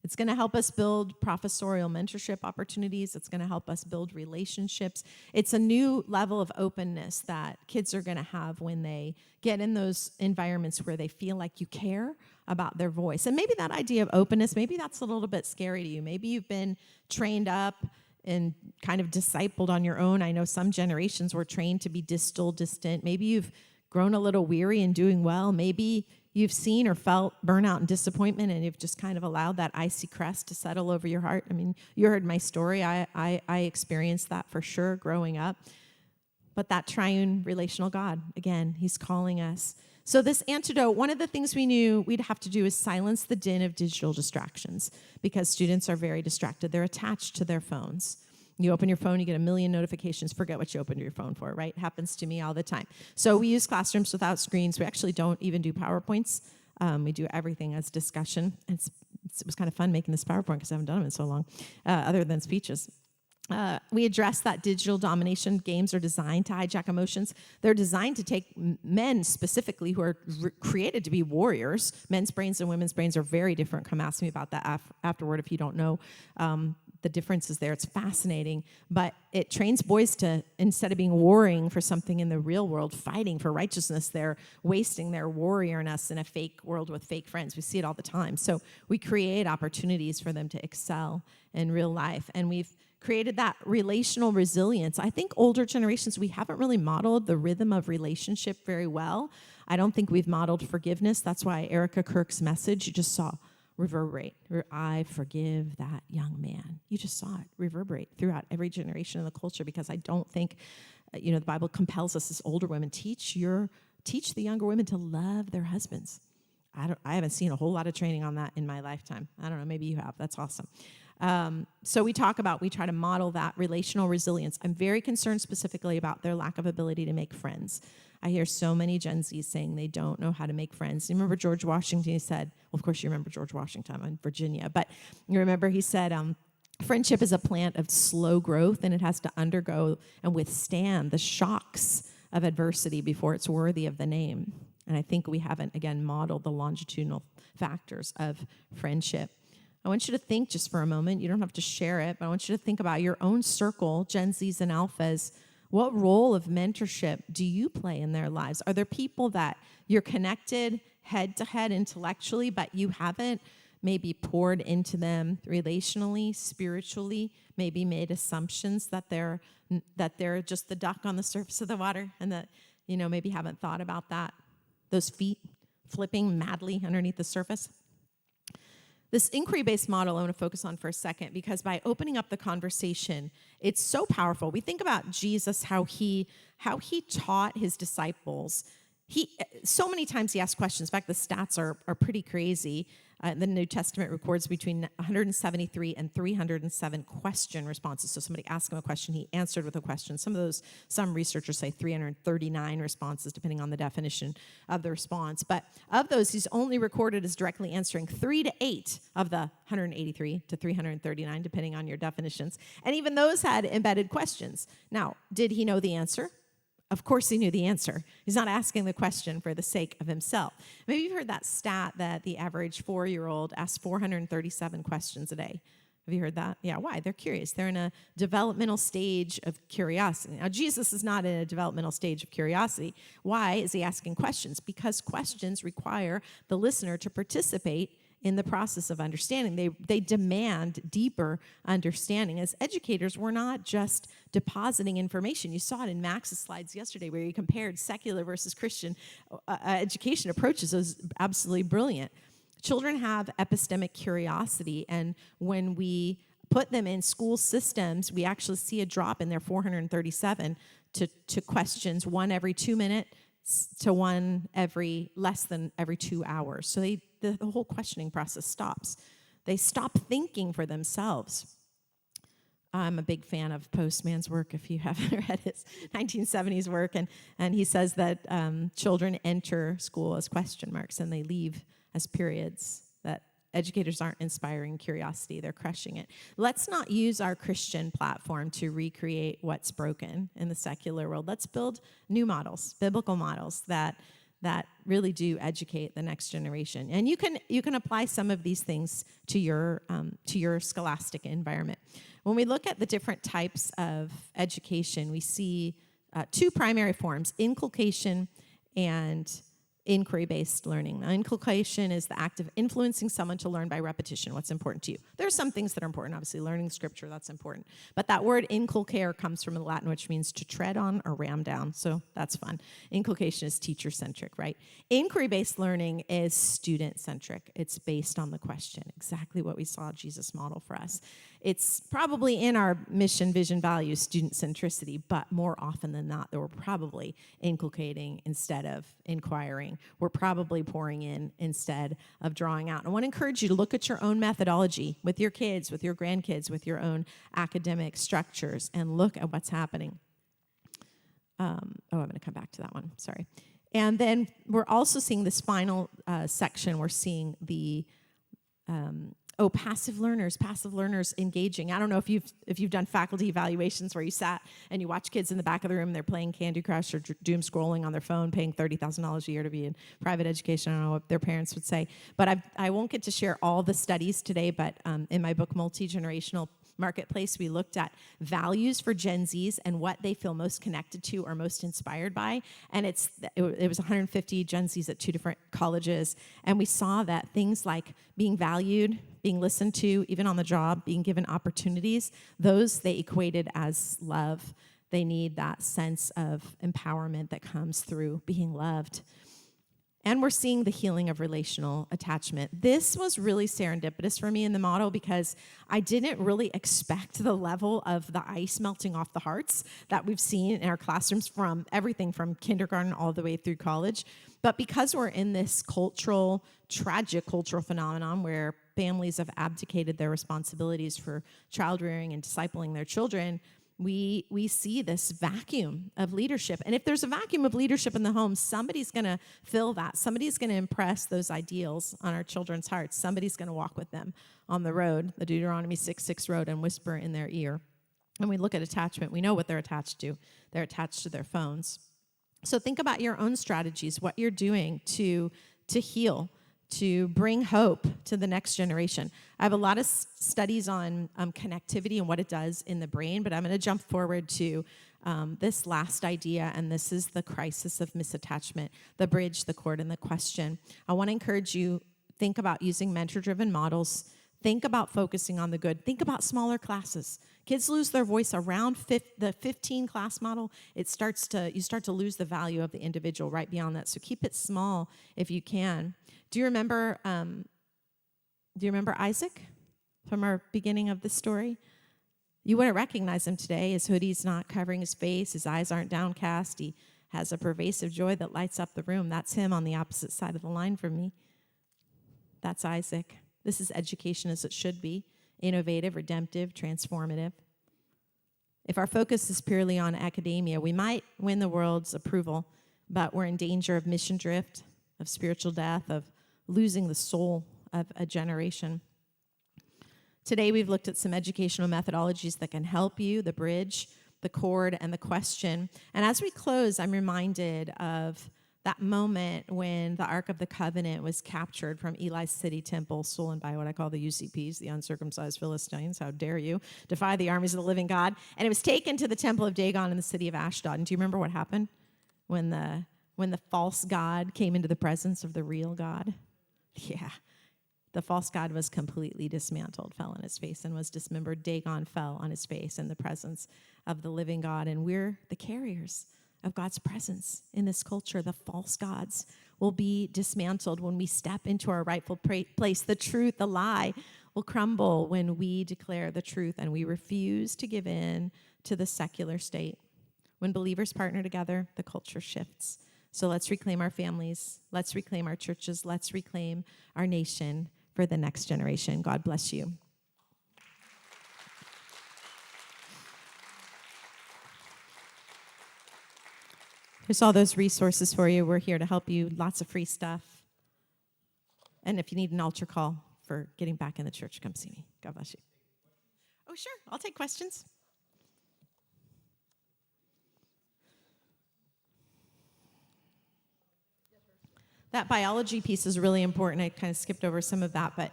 It's going to help us build professorial mentorship opportunities. It's going to help us build relationships. It's a new level of openness that kids are going to have when they get in those environments where they feel like you care about their voice. And maybe that idea of openness, maybe that's a little bit scary to you. Maybe you've been trained up and kind of discipled on your own. I know some generations were trained to be distant. Maybe you've grown a little weary in doing well. Maybe you've seen or felt burnout and disappointment, and you've just kind of allowed that icy crest to settle over your heart. I mean, you heard my story. I experienced that for sure growing up. But that triune relational God, again, he's calling us. So this antidote, one of the things we knew we'd have to do is silence the din of digital distractions, because students are very distracted. They're attached to their phones. You open your phone, you get a million notifications. Forget what you opened your phone for, right? Happens to me all the time. So we use classrooms without screens. We actually don't even do PowerPoints. We do everything as discussion. It was kind of fun making this PowerPoint because I haven't done them in so long, other than speeches. We address that digital domination. Games are designed to hijack emotions. They're designed to take men specifically who are created to be warriors. Men's brains and women's brains are very different. Come ask me about that afterward if you don't know. The differences there. It's fascinating, but it trains boys to, instead of being warring for something in the real world, fighting for righteousness, they're wasting their warriorness in a fake world with fake friends. We see it all the time. So we create opportunities for them to excel in real life, and we've created that relational resilience. I think older generations, we haven't really modeled the rhythm of relationship very well. I don't think we've modeled forgiveness. That's why Erica Kirk's message, you just saw reverberate. I forgive that young man. You just saw it reverberate throughout every generation of the culture, because I don't think, the Bible compels us as older women, teach the younger women to love their husbands. I haven't seen a whole lot of training on that in my lifetime. I don't know, maybe you have. That's awesome. So we try to model that relational resilience. I'm very concerned specifically about their lack of ability to make friends. I hear so many Gen Zs saying they don't know how to make friends. You remember George Washington? He said, well, of course you remember George Washington in Virginia, but you remember he said, friendship is a plant of slow growth, and it has to undergo and withstand the shocks of adversity before it's worthy of the name. And I think we haven't, again, modeled the longitudinal factors of friendship. I want you to think just for a moment. You don't have to share it, but I want you to think about your own circle, Gen Zs and Alphas. What role of mentorship do you play in their lives? Are there people that you're connected head-to-head intellectually, but you haven't maybe poured into them relationally, spiritually, maybe made assumptions that they're just the duck on the surface of the water, and that, maybe haven't thought about that, those feet flipping madly underneath the surface? This inquiry-based model I want to focus on for a second, because by opening up the conversation, it's so powerful. We think about Jesus, how he taught his disciples. So many times he asked questions. In fact, the stats are pretty crazy. The New Testament records between 173 and 307 question responses. So somebody asked him a question, he answered with a question. Some researchers say 339 responses, depending on the definition of the response. But of those, he's only recorded as directly answering 3 to 8 of the 183 to 339, depending on your definitions. And even those had embedded questions. Now, did he know the answer? Of course he knew the answer. He's not asking the question for the sake of himself. Maybe you've heard that stat that the average 4-year-old asks 437 questions a day. Have you heard that? Yeah, why? They're curious. They're in a developmental stage of curiosity. Now, Jesus is not in a developmental stage of curiosity. Why is he asking questions? Because questions require the listener to participate in the process of understanding. They demand deeper understanding. As educators, we're not just depositing information. You saw it in Max's slides yesterday where he compared secular versus Christian education approaches. It was absolutely brilliant. Children have epistemic curiosity, and when we put them in school systems, we actually see a drop in their 437 to questions, one every 2 minutes to one less than every 2 hours. So the whole questioning process stops. They stop thinking for themselves. I'm a big fan of Postman's work, if you haven't read his 1970s work, and he says that children enter school as question marks and they leave as periods, that educators aren't inspiring curiosity, they're crushing it. Let's not use our Christian platform to recreate what's broken in the secular world. Let's build new models, biblical models that really do educate the next generation. And you can apply some of these things to your scholastic environment. When we look at the different types of education, we see two primary forms: inculcation and inquiry-based learning. Now, inculcation is the act of influencing someone to learn by repetition what's important to you. There are some things that are important. Obviously, learning scripture, that's important. But that word inculcare comes from the Latin, which means to tread on or ram down. So that's fun. Inculcation is teacher-centric, right? Inquiry-based learning is student-centric. It's based on the question, exactly what we saw Jesus model for us. It's probably in our mission, vision, values, student centricity, but more often than not, we're probably inculcating instead of inquiring. We're probably pouring in instead of drawing out. And I want to encourage you to look at your own methodology with your kids, with your grandkids, with your own academic structures, and look at what's happening. I'm going to come back to that one. Sorry. And then we're also seeing this final section. We're seeing the passive learners engaging. I don't know if you've done faculty evaluations where you sat and you watch kids in the back of the room, they're playing Candy Crush or doom scrolling on their phone, paying $30,000 a year to be in private education. I don't know what their parents would say. But I won't get to share all the studies today, but in my book, Multi-Generational Marketplace, we looked at values for Gen Zs and what they feel most connected to or most inspired by. And it was 150 Gen Zs at 2 different colleges. And we saw that things like being valued, being listened to, even on the job, being given opportunities, those they equated as love. They need that sense of empowerment that comes through being loved. And we're seeing the healing of relational attachment. This was really serendipitous for me in the model because I didn't really expect the level of the ice melting off the hearts that we've seen in our classrooms from everything from kindergarten all the way through college. But because we're in this tragic cultural phenomenon where families have abdicated their responsibilities for child rearing and discipling their children, we see this vacuum of leadership. And if there's a vacuum of leadership in the home, somebody's going to fill that. Somebody's going to impress those ideals on our children's hearts. Somebody's going to walk with them on the road, the Deuteronomy 6:6 road, and whisper in their ear. When we look at attachment, we know what they're attached to. They're attached to their phones. So think about your own strategies, what you're doing to heal, to bring hope to the next generation. I have a lot of studies on connectivity and what it does in the brain, but I'm going to jump forward to this last idea, and this is the crisis of misattachment, the bridge, the cord, and the question. I want to encourage you, think about using mentor-driven models. Think about focusing on the good. Think about smaller classes. Kids lose their voice around the 15-class model. You start to lose the value of the individual right beyond that. So keep it small if you can. Do you remember Isaac from our beginning of the story? You wouldn't recognize him today. His hoodie's not covering his face. His eyes aren't downcast. He has a pervasive joy that lights up the room. That's him on the opposite side of the line from me. That's Isaac. This is education as it should be, innovative, redemptive, transformative. If our focus is purely on academia, we might win the world's approval, but we're in danger of mission drift, of spiritual death, of losing the soul of a generation. Today, we've looked at some educational methodologies that can help you, the bridge, the chord, and the question. And as we close, I'm reminded of that moment when the Ark of the Covenant was captured from Eli's city temple, stolen by what I call the UCPs, the uncircumcised Philistines. How dare you defy the armies of the living God? And it was taken to the temple of Dagon in the city of Ashdod. And do you remember what happened when the false god came into the presence of the real God? Yeah. The false god was completely dismantled, fell on his face, and was dismembered. Dagon fell on his face in the presence of the living God. And we're the carriers of God's presence in this culture. The false gods will be dismantled when we step into our rightful place. The truth, the lie, will crumble when we declare the truth and we refuse to give in to the secular state. When believers partner together, the culture shifts. So let's reclaim our families. Let's reclaim our churches. Let's reclaim our nation for the next generation. God bless you. Here's all those resources for you. We're here to help you. Lots of free stuff. And if you need an altar call for getting back in the church, come see me. God bless you. Oh, sure. I'll take questions. That biology piece is really important. I kind of skipped over some of that, but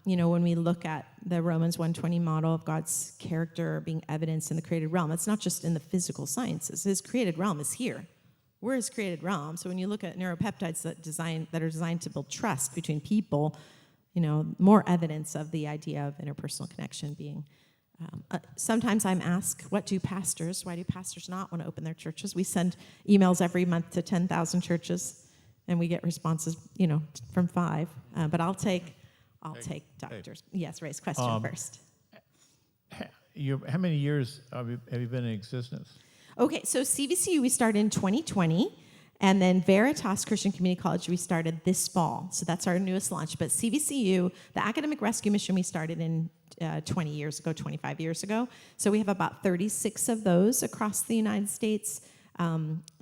when we look at the Romans 1:20 model of God's character being evidenced in the created realm, it's not just in the physical sciences. His created realm is here. We're his created realm. So when you look at neuropeptides that are designed to build trust between people, more evidence of the idea of interpersonal connection being. Sometimes I'm asked, why do pastors not want to open their churches? We send emails every month to 10,000 churches, and we get responses, from 5. But I'll take doctors. Yes, Ray's question first. How many years have you been in existence? Okay, so CVCU we started in 2020, and then Veritas Christian Community College we started this fall. So that's our newest launch. But CVCU, the Academic Rescue Mission, we started in 25 years ago. So we have about 36 of those across the United States.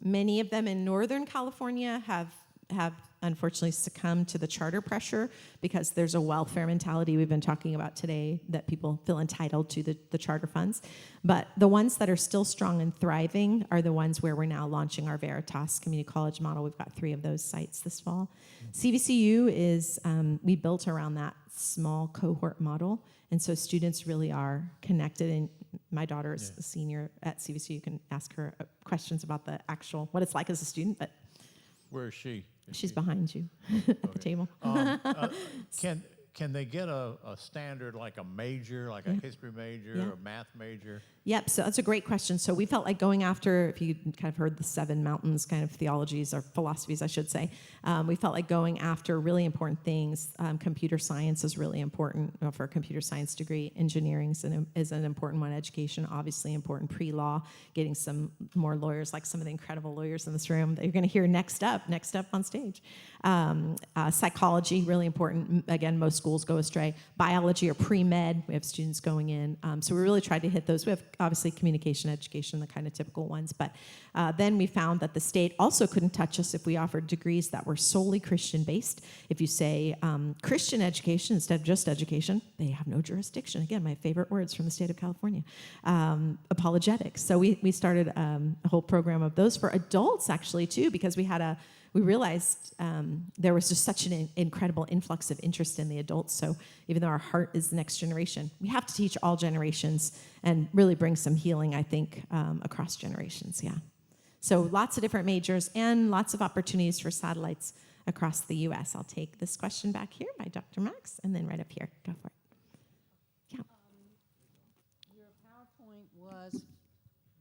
Many of them in Northern California have unfortunately succumbed to the charter pressure because there's a welfare mentality we've been talking about today that people feel entitled to the charter funds. But the ones that are still strong and thriving are the ones where we're now launching our Veritas Community College model. We've got 3 of those sites this fall. CVCU is, we built around that small cohort model, and so students really are connected. And my daughter is a senior at CVCU. You can ask her questions about what it's like as a student, but Where is she? she's behind you at the table. Can they get a standard like a major, like a history major or a math major? Yep, so that's a great question. So we felt like going after, if you kind of heard the 7 mountains kind of theologies or philosophies, I should say, we felt like going after really important things. Computer science is really important for a computer science degree. Engineering is an important one. Education, obviously important. Pre-law, getting some more lawyers, like some of the incredible lawyers in this room that you're going to hear next up on stage. Psychology, really important. Again, most schools go astray. Biology or pre-med, we have students going in. So we really tried to hit those. We have obviously communication, education, the kind of typical ones. But then we found that the state also couldn't touch us if we offered degrees that were solely Christian-based. If you say Christian education instead of just education, they have no jurisdiction. Again, my favorite words from the state of California. Apologetics. So we started a whole program of those for adults, actually, too, because we realized there was just such an incredible influx of interest in the adults. So even though our heart is the next generation, we have to teach all generations and really bring some healing, I think, across generations, yeah. So lots of different majors and lots of opportunities for satellites across the U.S. I'll take this question back here by Dr. Max, and then right up here. Go for it. Yeah. Your PowerPoint was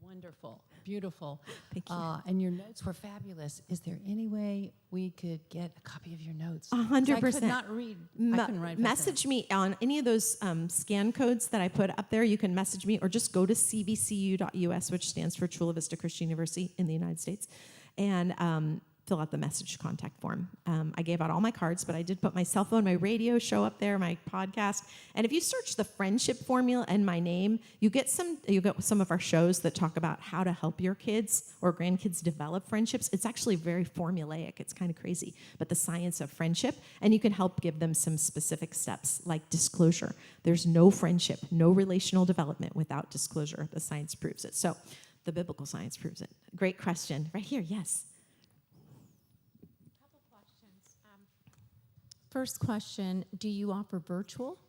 wonderful. beautiful. Thank you. And your notes were fabulous. Is there any way we could get a copy of your notes? 100%. I could not read. I couldn't write. Message me on any of those scan codes that I put up there. You can message me or just go to cvcu.us, which stands for Chula Vista Christian University in the United States, and fill out the message contact form. I gave out all my cards, but I did put my cell phone, my radio show up there, my podcast. And if you search the friendship formula and my name, you get some of our shows that talk about how to help your kids or grandkids develop friendships. It's actually very formulaic. It's kind of crazy, but the science of friendship, and you can help give them some specific steps like disclosure. There's no friendship, no relational development without disclosure. The science proves it. So the biblical science proves it. Great question. Right here, yes. First question, do you offer virtual?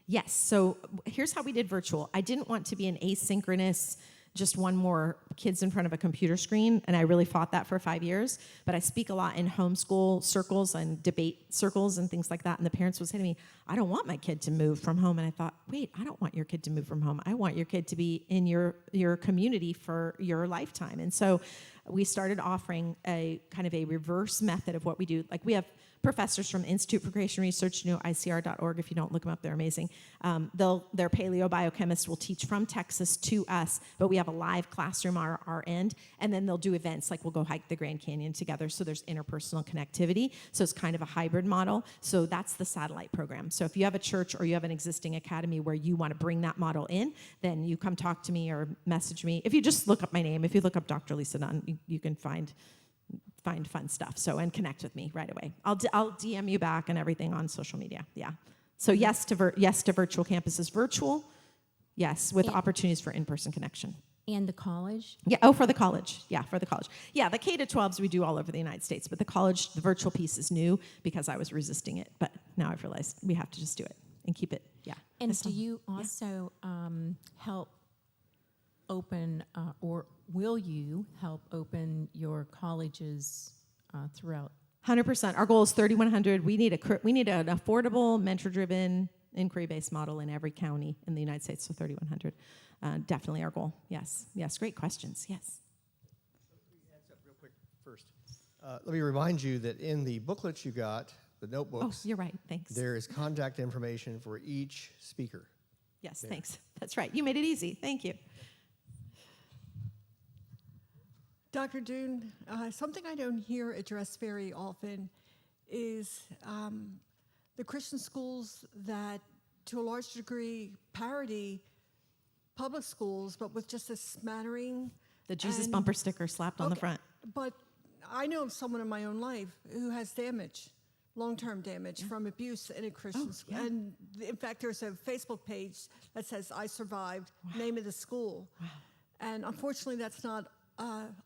Yes. So here's how we did virtual. I didn't want to be an asynchronous, just one more kids in front of a computer screen, and I really fought that for 5 years. But I speak a lot in homeschool circles and debate circles and things like that, and the parents would say to me, I don't want my kid to move from home. And I thought, wait, I don't want your kid to move from home. I want your kid to be in your community for your lifetime. And so we started offering a kind of a reverse method of what we do. Like we have professors from the Institute for Creation Research, ICR.org. If you don't look them up, they're amazing. Their paleobiochemists will teach from Texas to us, but we have a live classroom on our end, and then they'll do events like we'll go hike the Grand Canyon together, so there's interpersonal connectivity. So it's kind of a hybrid model. So that's the satellite program. So if you have a church or you have an existing academy where you want to bring that model in, then you come talk to me or message me. If you just look up my name, if you look up Dr. Lisa Dunne, you can find fun stuff. And connect with me right away. I'll DM you back and everything on social media. Yeah. So yes to virtual campuses. Virtual, yes, with opportunities for in-person connection. And the college? Yeah. Oh, for the college. Yeah, for the college. Yeah, the K-12s we do all over the United States, but the college, the virtual piece is new because I was resisting it. But now I've realized we have to just do it and keep it. Yeah. And do you also help open or will you help open your colleges throughout? 100%. Our goal is 3,100. We need an affordable, mentor-driven, inquiry-based model in every county in the United States. So 3,100, definitely our goal. Yes. Great questions. Yes. Hands up real quick first. Let me remind you that in the booklets you got, the notebooks. Oh, you're right. Thanks. There is contact information for each speaker. Yes. There. Thanks. That's right. You made it easy. Thank you. Dr. Dunne, something I don't hear addressed very often is the Christian schools that, to a large degree, parody public schools, but with just a smattering. The Jesus bumper sticker slapped on the front. But I know of someone in my own life who has damage, long-term damage from abuse in a Christian school. Yeah. And in fact, there's a Facebook page that says, I survived, name of the school. Wow. And unfortunately, that's not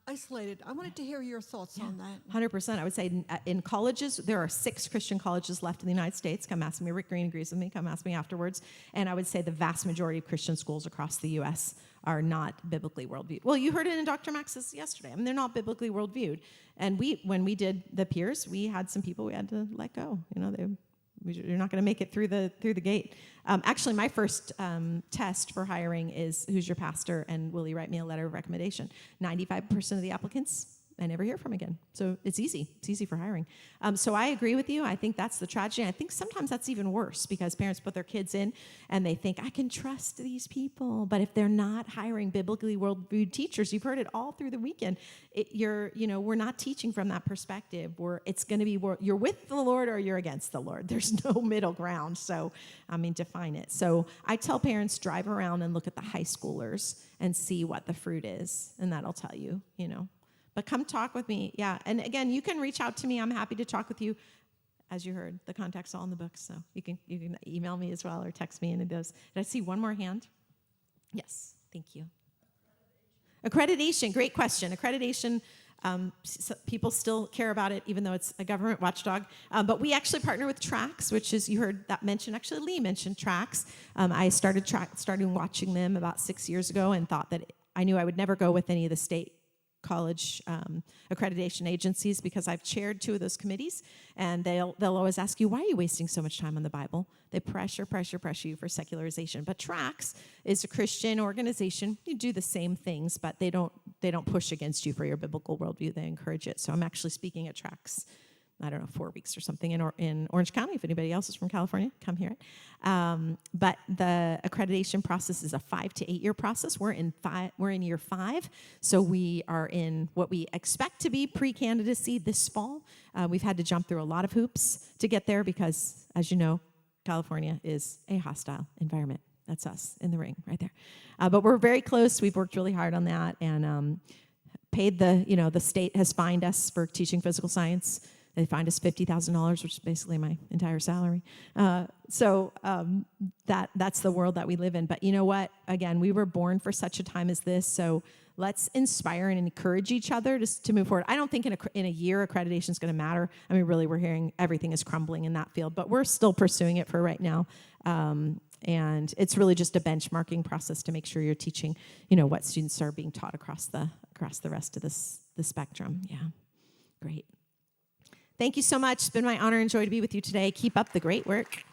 isolated. I wanted to hear your thoughts on that. 100%. I would say in colleges, there are 6 Christian colleges left in the United States. Come ask me. Rick Green agrees with me. Come ask me afterwards. And I would say the vast majority of Christian schools across the U.S. are not biblically worldviewed. Well, you heard it in Dr. Max's yesterday. I mean, they're not biblically worldviewed. And when we did the peers, we had some people we had to let go. You're not going to make it through the gate. Actually, my first test for hiring is who's your pastor, and will you write me a letter of recommendation? 95% of the applicants I never hear from again. So it's easy. It's easy for hiring. So I agree with you. I think that's the tragedy. I think sometimes that's even worse because parents put their kids in and they think, I can trust these people. But if they're not hiring biblically worldviewed teachers, you've heard it all through the weekend, we're not teaching from that perspective. It's going to be, you're with the Lord or you're against the Lord. There's no middle ground. So, define it. So I tell parents, drive around and look at the high schoolers and see what the fruit is. And that'll tell you, But come talk with me. Yeah. And again, you can reach out to me. I'm happy to talk with you. As you heard, the contact's all in the book. So you can email me as well or text me. And it does. Did I see one more hand? Yes. Thank you. Accreditation. Great question. Accreditation. People still care about it, even though it's a government watchdog. But we actually partner with TRACS, which is, you heard that mentioned. Actually, Lee mentioned TRACS. I started watching them about 6 years ago and thought that I knew I would never go with any of the state college accreditation agencies because I've chaired 2 of those committees, and they'll always ask you, why are you wasting so much time on the Bible? They pressure you for secularization. But TRACS is a Christian organization. You do the same things, but they don't don't push against you for your biblical worldview. They encourage it. So I'm actually speaking at tracks, I don't know, 4 weeks or something in Orange County. If anybody else is from California, come hear it. But the accreditation process is a 5 to 8 year process. We're in year 5, so we are in what we expect to be pre-candidacy this fall. We've had to jump through a lot of hoops to get there because, as you know, California is a hostile environment. That's us in the ring right there. But we're very close. We've worked really hard on that and paid the state has fined us for teaching physical science. They fined us $50,000, which is basically my entire salary. So that's the world that we live in. But you know what? Again, we were born for such a time as this. So let's inspire and encourage each other to move forward. I don't think in a year accreditation is going to matter. I mean, really, we're hearing everything is crumbling in that field, but we're still pursuing it for right now. And it's really just a benchmarking process to make sure you're teaching, what students are being taught across the rest of the spectrum. Yeah, great. Thank you so much. It's been my honor and joy to be with you today. Keep up the great work.